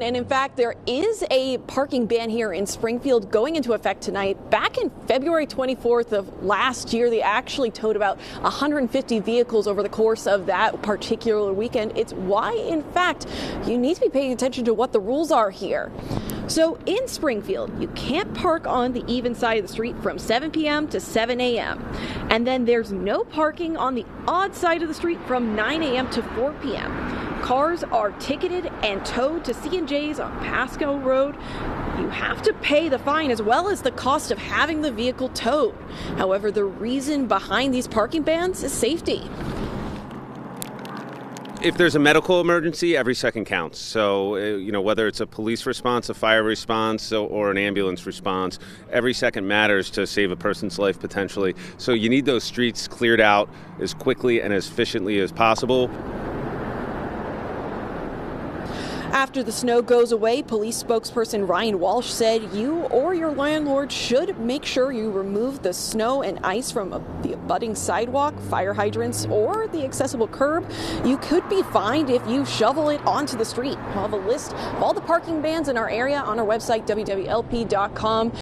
And in fact, there is a parking ban here in Springfield going into effect tonight. Back in February 24th of last year, they actually towed about 150 vehicles over the course of that particular weekend. It's why, in fact, you need to be paying attention to what the rules are here. So in Springfield, you can't park on the even side of the street from 7 p.m. to 7 a.m. And then there's no parking on the odd side of the street from 9 a.m. to 4 p.m. Cars are ticketed and towed to C&J's on Pasco Road. You have to pay the fine as well as the cost of having the vehicle towed. However, the reason behind these parking bans is safety. If there's a medical emergency, every second counts. So, whether it's a police response, a fire response, or an ambulance response, every second matters to save a person's life potentially. So you need those streets cleared out as quickly and as efficiently as possible. After the snow goes away, police spokesperson Ryan Walsh said you or your landlord should make sure you remove the snow and ice from the abutting sidewalk, fire hydrants, or the accessible curb. You could be fined if you shovel it onto the street. We'll have a list of all the parking bans in our area on our website, wwlp.com.